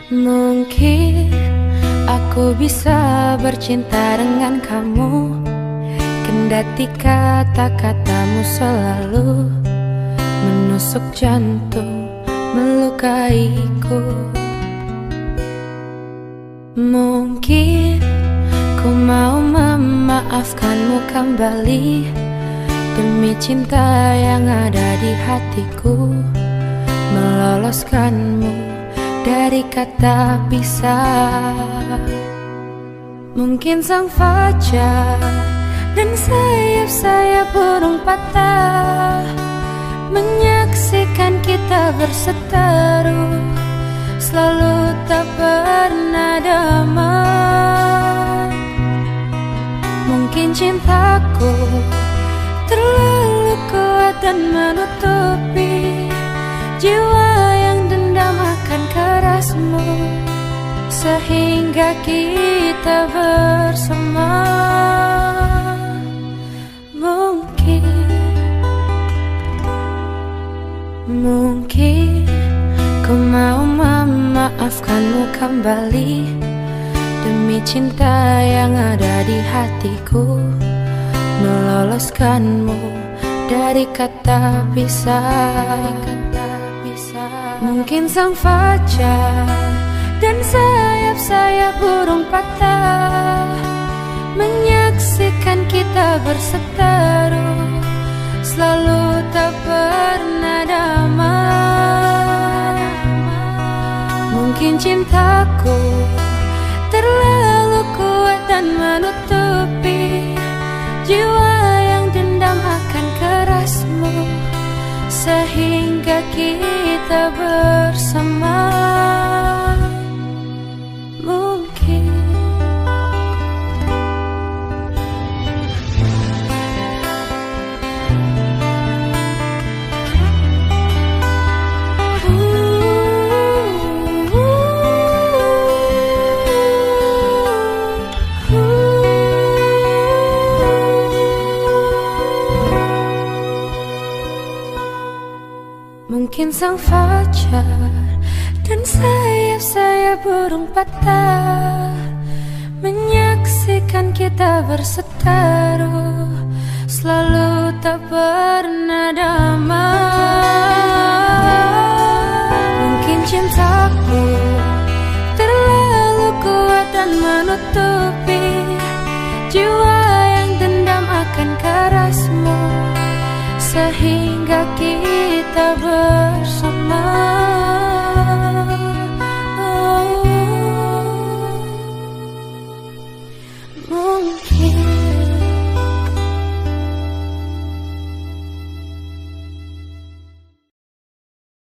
Mungkin aku bisa bercinta dengan kamu, kendati kata-katamu selalu menusuk jantung, melukaiku. Mungkin ku mau memaafkanmu kembali demi cinta yang ada di hatiku, meloloskanmu dari kata pisah. Mungkin sang fajar dan sayap-sayap burung patah menyaksikan kita berseteru, selalu tak pernah damai. Mungkin cintaku terlalu kuat dan menutupi jiwa yang dendam akan kerasmu, sehingga kita bersama. Mungkin ku mau memaafkanmu kembali demi cinta yang ada di hatiku, meloloskanmu dari kata pisah. Mungkin sang fajar dan sayap-sayap burung patah menyaksikan kita berseteru, selalu tak pernah damai. Mungkin cintaku terlalu kuat dan menutupi jiwa yang dendam akan kerasmu, sehingga kita bersama. Mungkin sang fajar dan sayap-sayap burung patah menyaksikan kita berseteru, selalu tak pernah damai. Mungkin cintaku terlalu kuat dan menutupi jiwa yang dendam akan kerasmu, sehingga